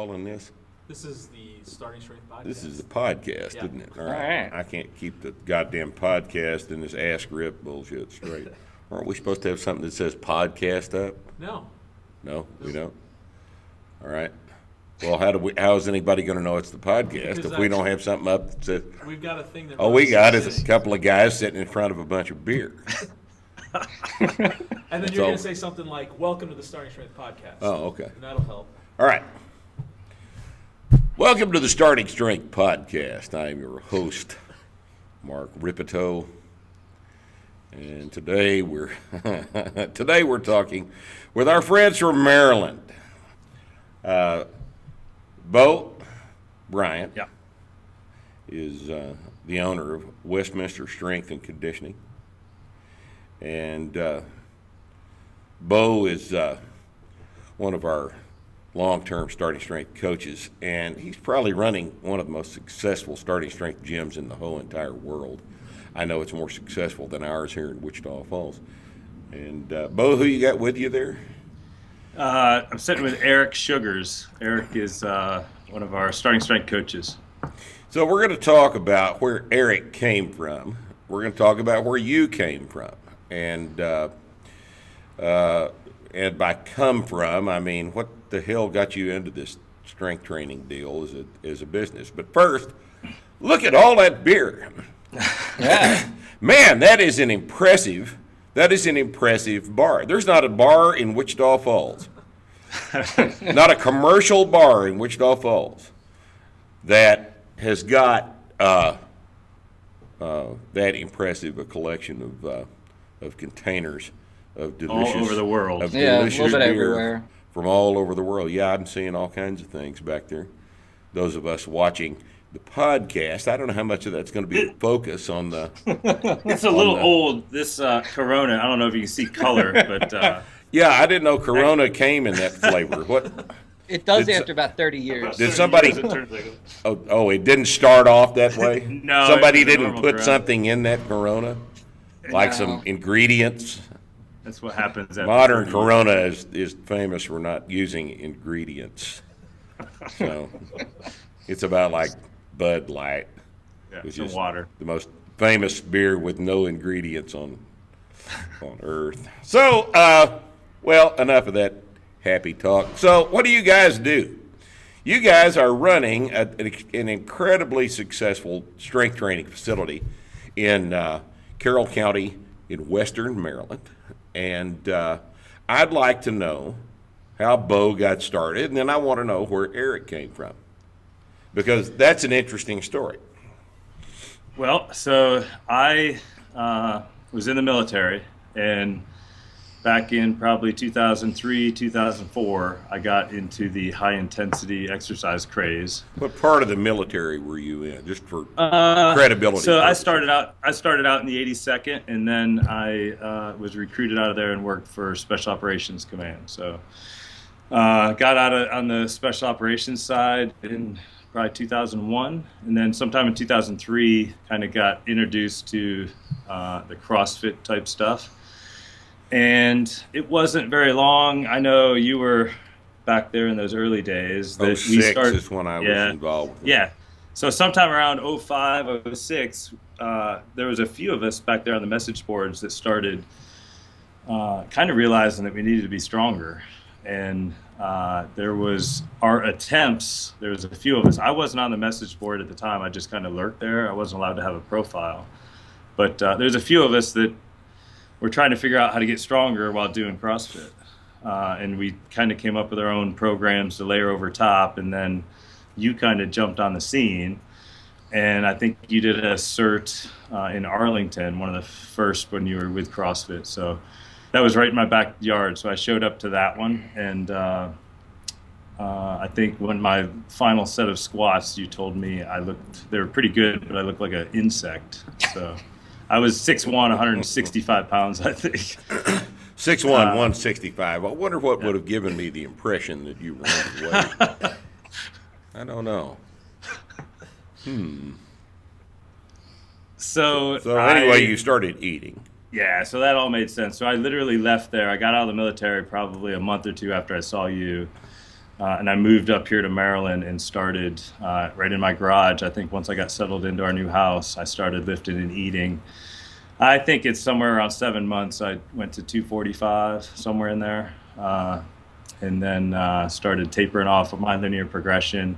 calling this? This is the Starting Strength podcast. This is the podcast, Yeah. isn't it? All right. I can't keep the goddamn podcast and this Ask Rip bullshit straight. Aren't we supposed to have something that says podcast up? No. No, we don't. All right. Well, how is anybody going to know it's the podcast Because if we don't have something up that says? We've got a thing that. All we got is a says- couple of guys sitting in front of a bunch of beer. And then That's you're all. going to say something like, "Welcome to the Starting Strength podcast." Oh, okay. And that'll help. All right. Welcome to the Starting Strength podcast. I am your host, Mark Ripito, and today we're talking with our friends from Maryland. Beau Bryant is the owner of Westminster Strength and Conditioning, and Beau is one of our long-term starting strength coaches, and he's probably running one of the most successful starting strength gyms in the whole entire world. I know it's more successful than ours here in Wichita Falls. And Beau, who you got with you there? I'm sitting with Eric Shugars. Eric is one of our starting strength coaches. So we're going to talk about where Eric came from. We're going to talk about where you came from. And by come from, I mean, what the hell got you into this strength training deal as a business? But first, look at all that beer. Yeah. Man, that is an impressive bar. There's not a bar in Wichita Falls, not a commercial bar in Wichita Falls that has got that impressive a collection of containers of delicious, All over the world. of Yeah, a delicious little bit beer everywhere. from all over the world. Yeah, I'm seeing all kinds of things back there. Those of us watching the podcast, I don't know how much of that's going to be a focus on the. It's a little old, this Corona. I don't know if you can see color, but Yeah, I didn't know Corona came in that flavor. What? It does Did after about 30 years. Did somebody? Oh, it didn't start off that way. No, somebody it was a didn't normal put Corona. something in that Corona, like No. some ingredients. That's what happens. After Modern 30 years. Corona is famous for not using ingredients, so it's about like Bud Light, Yeah, which some is water. the most famous beer with no ingredients on Earth. So, well, enough of that happy talk. So, what do you guys do? You guys are running an incredibly successful strength training facility in Carroll County in Western Maryland. And I'd like to know how Beau got started, and then I want to know where Eric came from, because that's an interesting story. Well, so I was in the military, and back in probably 2003, 2004, I got into the high-intensity exercise craze. What part of the military were you in, just for credibility? So I purposes? started out in the 82nd, and then I was recruited out of there and worked for Special Operations Command. So got out on the Special Operations side in probably 2001, and then sometime in 2003, kind of got introduced to the CrossFit type stuff. And it wasn't very long. I know you were back there in those early days. That 06 is when I was involved. with it. Yeah. So sometime around 05, 06, there was a few of us back there on the message boards that started kind of realizing that we needed to be stronger. And there was our attempts. There was a few of us. I wasn't on the message board at the time. I just kind of lurked there. I wasn't allowed to have a profile. But there's a few of us that were trying to figure out how to get stronger while doing CrossFit. And we kind of came up with our own programs to layer over top, and then you kind of jumped on the scene. And I think you did a cert in Arlington, one of the first when you were with CrossFit. So that was right in my backyard. So I showed up to that one, and I think when my final set of squats, you told me they were pretty good, but I looked like an insect. So I was 6'1", 165 pounds, I think. 6'1", 165. I wonder what would have given me the impression that you were underweight. I don't know. So anyway, you started eating. Yeah, so that all made sense. So I literally left there. I got out of the military probably a month or two after I saw you. And I moved up here to Maryland and started right in my garage. I think once I got settled into our new house, I started lifting and eating. I think it's somewhere around 7 months. I went to 245, somewhere in there, and then started tapering off of my linear progression.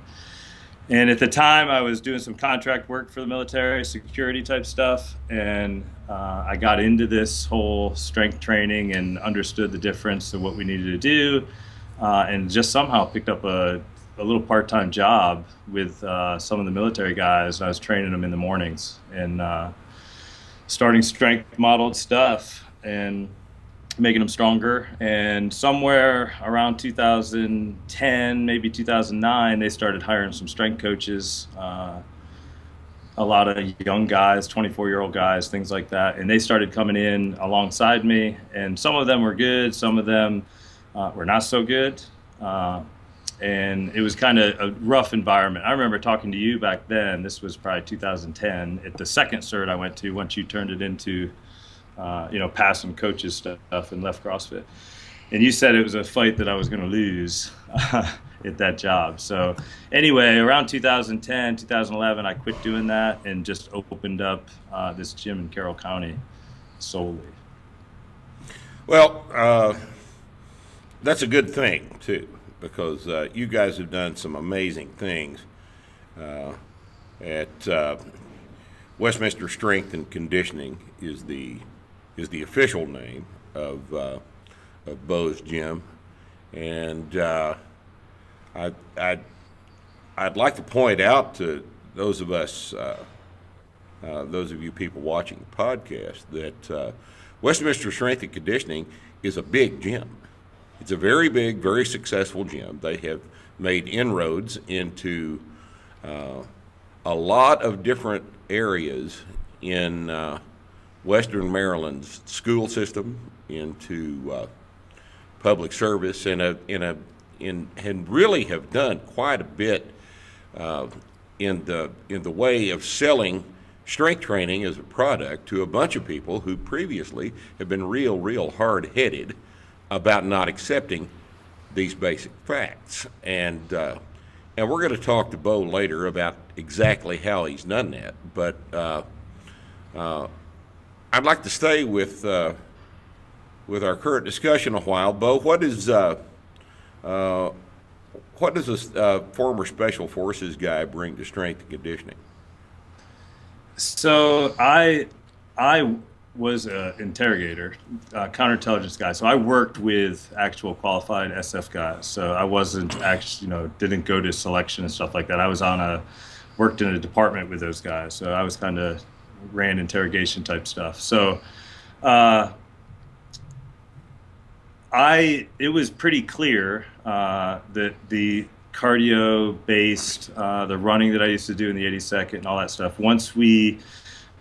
And at the time, I was doing some contract work for the military, security type stuff, and I got into this whole strength training and understood the difference of what we needed to do, and just somehow picked up a little part-time job with some of the military guys. I was training them in the mornings and starting strength modeled stuff and making them stronger. And somewhere around 2010, maybe 2009, they started hiring some strength coaches, a lot of young guys, 24-year-old guys, things like that. And they started coming in alongside me, and some of them were good, some of them were not so good. And it was kind of a rough environment. I remember talking to you back then. This was probably 2010 at the second cert I went to once you turned it into past some coaches stuff and left CrossFit. And you said it was a fight that I was going to lose at that job. So anyway, around 2010, 2011, I quit doing that and just opened up this gym in Carroll County solely. Well, that's a good thing, too, because you guys have done some amazing things at Westminster Strength and Conditioning is the official name of Beau's gym, and I'd like to point out to those of us, those of you people watching the podcast, that Westminster Strength and Conditioning is a big gym. It's a very big, very successful gym. They have made inroads into a lot of different areas in Western Maryland's school system, into public service, and really have done quite a bit in the way of selling strength training as a product to a bunch of people who previously have been real hard-headed about not accepting these basic facts. And we're going to talk to Beau later about exactly how he's done that. But I'd like to stay with our current discussion a while. Beau, what does a former Special Forces guy bring to strength and conditioning? So I was an interrogator, counterintelligence guy. So I worked with actual qualified SF guys. So I wasn't actually, didn't go to selection and stuff like that. I was worked in a department with those guys. So I was kind of ran interrogation type stuff. So it was pretty clear that the cardio based, the running that I used to do in the 82nd and all that stuff,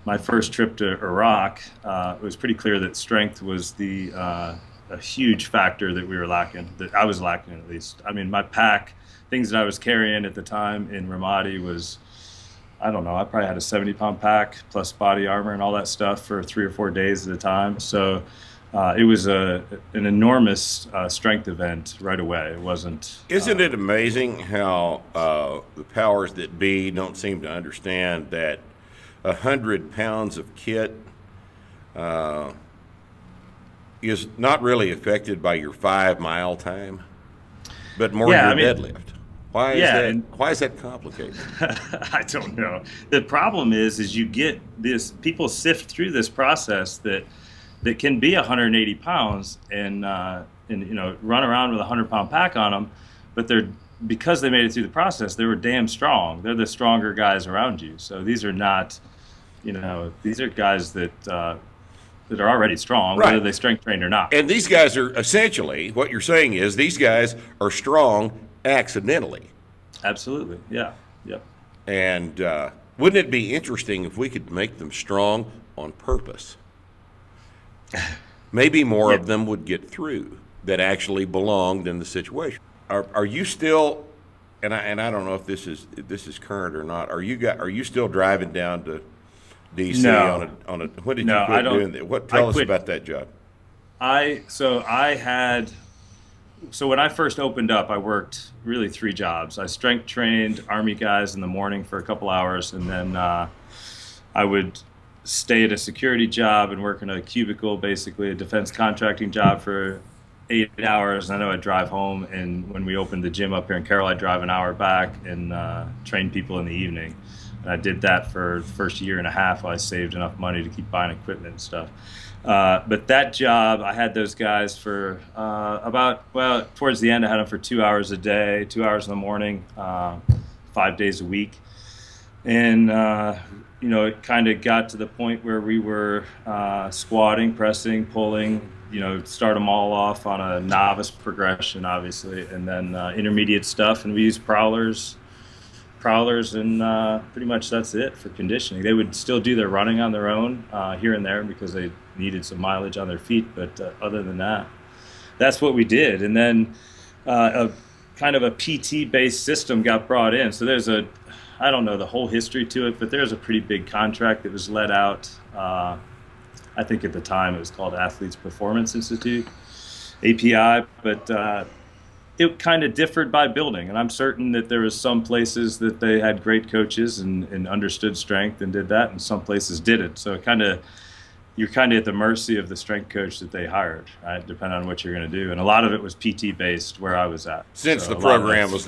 my first trip to Iraq, it was pretty clear that strength was a huge factor that we were lacking, that I was lacking at least. I mean, my pack, things that I was carrying at the time in Ramadi was, I don't know, I probably had a 70-pound pack plus body armor and all that stuff for 3 or 4 days at a time. So it was an enormous strength event right away. It wasn't. Isn't it amazing how the powers that be don't seem to understand that 100 pounds of kit is not really affected by your 5-mile time, but more your deadlift? Why is that complicated? I don't know. The problem is you get this, people sift through this process that can be 180 pounds and run around with a 100-pound pack on them, but because they made it through the process, they were damn strong. They're the stronger guys around you. So these are not, these are guys that are already strong, right, whether they strength trained or not. And these guys are essentially, what you're saying is these guys are strong accidentally. Absolutely, yeah, yep. And wouldn't it be interesting if we could make them strong on purpose? Maybe more of them would get through that actually belonged in the situation. Are you still, and I don't know if this is current or not, are you still driving down to DC on a when did you quit doing that? Tell us about that job. so when I first opened up, I worked really 3 jobs. I strength trained Army guys in the morning for a couple hours, and then I would stay at a security job and work in a cubicle, basically a defense contracting job for 8 hours. And then I would drive home, and when we opened the gym up here in Carroll, I'd drive an hour back and train people in the evening. And I did that for the first year and a half while I saved enough money to keep buying equipment and stuff. But that job, I had those guys for towards the end, I had them for 2 hours a day, 2 hours in the morning, 5 days a week. And, it kind of got to the point where we were squatting, pressing, pulling, start them all off on a novice progression, obviously, and then intermediate stuff. And we used prowlers, and pretty much that's it for conditioning. They would still do their running on their own here and there because they needed some mileage on their feet, but other than that, that's what we did. And then a kind of a PT-based system got brought in. So I don't know the whole history to it, but there's a pretty big contract that was let out. I think at the time it was called Athletes Performance Institute, API, but it kind of differed by building, and I'm certain that there was some places that they had great coaches and understood strength and did that, and some places didn't. So you're kind of at the mercy of the strength coach that they hired, right? Depending on what you're going to do, and a lot of it was PT based where I was at. Since so the program was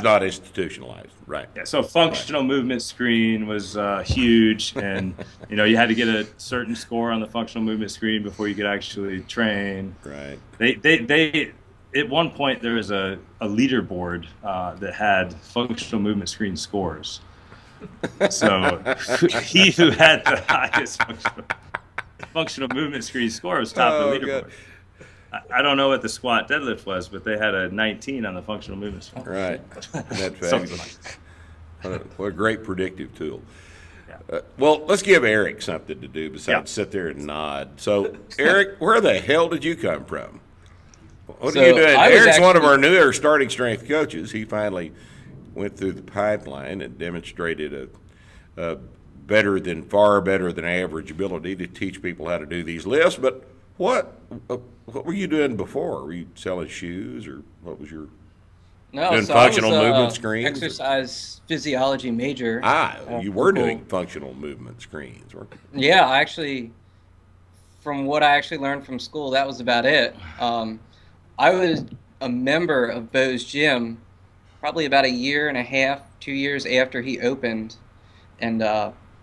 not institutionalized, right? Yeah. So functional movement screen was huge, and you had to get a certain score on the functional movement screen before you could actually train. Right. They at one point there was a leaderboard that had functional movement screen scores. So he who had the highest functional movement screen score was top of the leaderboard. I don't know what the squat deadlift was, but they had a 19 on the functional movement screen. Right. That's fabulous. What a great predictive tool. Yeah. Well, let's give Eric something to do besides sit there and nod. So, Eric, where the hell did you come from? What are you doing? Eric's one of our newer starting strength coaches. He finally went through the pipeline and demonstrated a far better than average ability to teach people how to do these lifts. But what were you doing before? Were you selling shoes, or what was your doing functional movement screens? Exercise physiology major. You were doing functional movement screens, weren't you? Yeah, from what I actually learned from school, that was about it. I was a member of Beau's gym probably about a year and a half, 2 years after he opened. And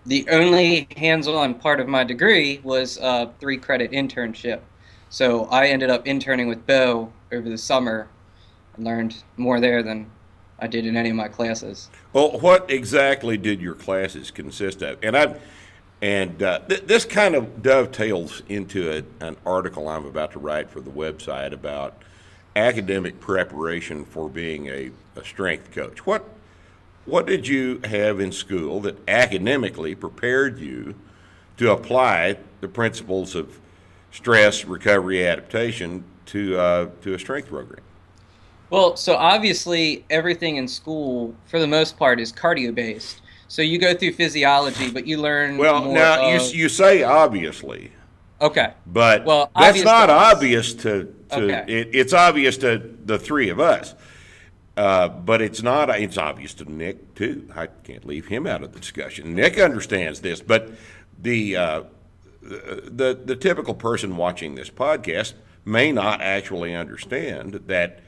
the only hands-on part of my degree was a 3-credit internship. So I ended up interning with Beau over the summer and learned more there than I did in any of my classes. Well, what exactly did your classes consist of? This kind of dovetails into an article I'm about to write for the website about academic preparation for being a strength coach. What did you have in school that academically prepared you to apply the principles of stress, recovery, adaptation to a strength program? Well, so obviously everything in school, for the most part, is cardio-based. So you go through physiology, but you learn you say obviously. Okay. But that's not obvious to it's obvious to the three of us. But it's obvious to Nick too. I can't leave him out of the discussion. Nick understands this, but the typical person watching this podcast may not actually understand that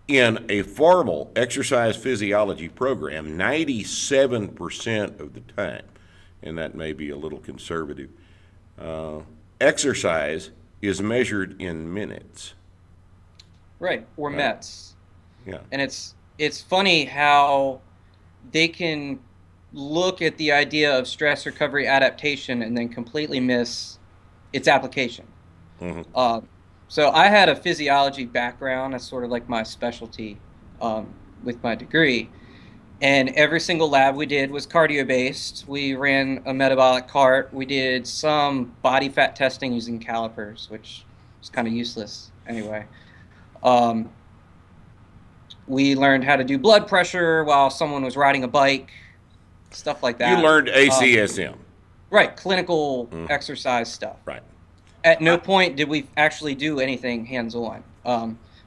in a formal exercise physiology program, 97% of the time, and that may be a little conservative, exercise is measured in minutes. Right, or METs. Yeah. And it's funny how they can look at the idea of stress recovery adaptation and then completely miss its application. Mm-hmm. So I had a physiology background. That's sort of like my specialty with my degree. And every single lab we did was cardio-based. We ran a metabolic cart. We did some body fat testing using calipers, which is kind of useless anyway. We learned how to do blood pressure while someone was riding a bike, stuff like that. You learned ACSM. Right, clinical exercise stuff. Right. at no point did we actually do anything hands-on,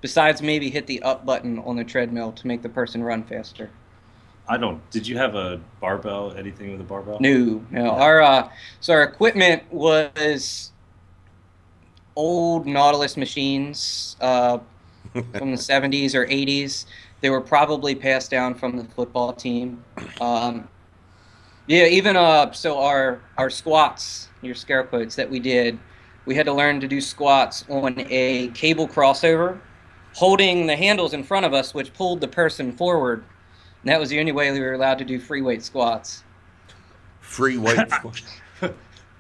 besides maybe hit the up button on the treadmill to make the person run faster. Did you have a barbell, anything with a barbell? No. So our equipment was old Nautilus machines from the 70s or 80s. They were probably passed down from the football team. Even so our squats, your scare quotes that we did, we had to learn to do squats on a cable crossover, holding the handles in front of us, which pulled the person forward. And that was the only way we were allowed to do free weight squats. Free weight squats.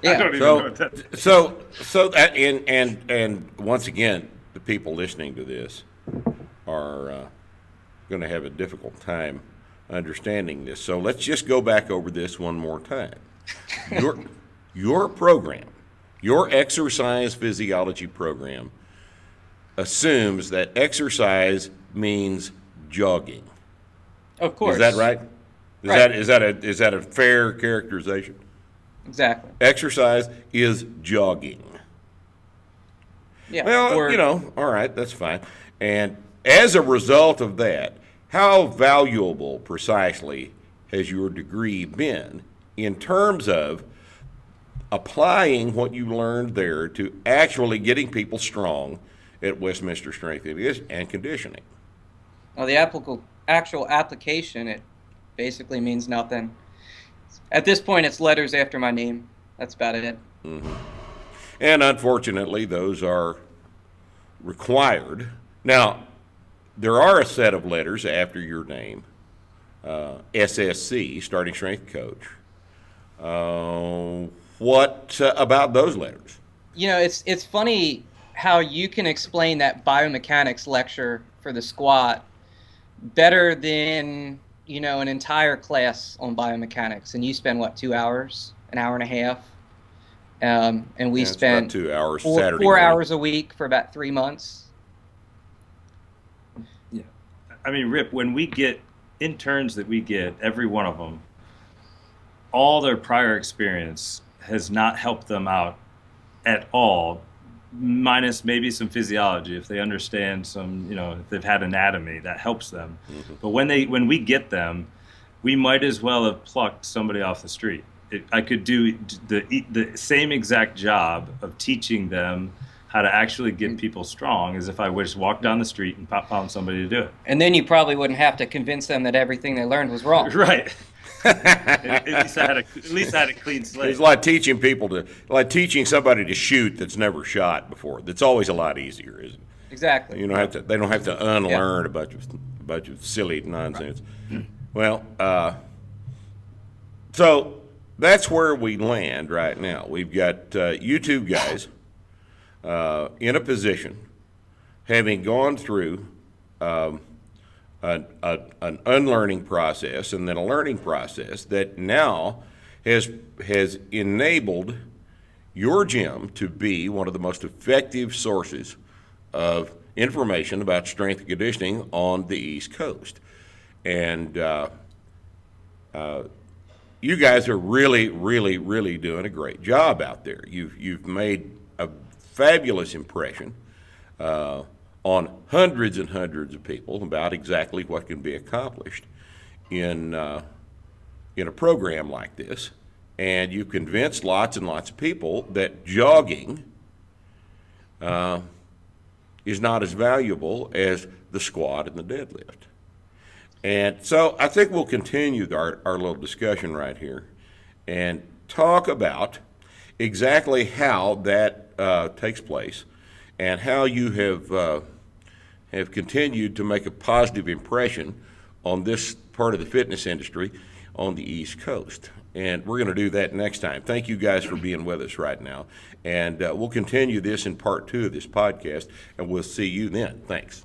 Yeah. I don't even know what that is. So that and once again, the people listening to this are going to have a difficult time understanding this. So let's just go back over this one more time. Your program, your exercise physiology program, assumes that exercise means jogging. Of course. Is that right? Right. Is that a fair characterization? Exactly. Exercise is jogging. Yeah. Well, all right, that's fine. And as a result of that, how valuable precisely has your degree been in terms of applying what you learned there to actually getting people strong at Westminster Strength and Conditioning? Well, the actual application, it basically means nothing. At this point, it's letters after my name. That's about it. Mm-hmm. And unfortunately, those are required. Now, there are a set of letters after your name, SSC, Starting Strength Coach. What about those letters? It's funny how you can explain that biomechanics lecture for the squat better than an entire class on biomechanics, and you spend 2 hours, an hour and a half, and we spent 2 hours four Saturday morning. hours a week for about 3 months. Yeah. I mean, Rip, when we get interns that we get, every one of them, all their prior experience has not helped them out at all, minus maybe some physiology. If they understand some, if they've had anatomy, that helps them. Mm-hmm. But when we get them, we might as well have plucked somebody off the street. I could do the same exact job of teaching them how to actually get people strong as if I just walked down the street and found somebody to do it. And then you probably wouldn't have to convince them that everything they learned was wrong. Right. At least I had a clean slate. It's like teaching somebody to shoot that's never shot before. That's always a lot easier, isn't it? Exactly. They don't have to unlearn a bunch of silly nonsense. Right. Well, so that's where we land right now. We've got you two guys in a position, having gone through an unlearning process and then a learning process that now has enabled your gym to be one of the most effective sources of information about strength and conditioning on the East Coast. And you guys are really, really, really doing a great job out there. You've made a fabulous impression on hundreds and hundreds of people about exactly what can be accomplished in a program like this. And you've convinced lots and lots of people that jogging is not as valuable as the squat and the deadlift. And so I think we'll continue our little discussion right here and talk about exactly how that takes place and how you have continued to make a positive impression on this part of the fitness industry on the East Coast. And we're going to do that next time. Thank you guys for being with us right now. And we'll continue this in part 2 of this podcast, and we'll see you then. Thanks.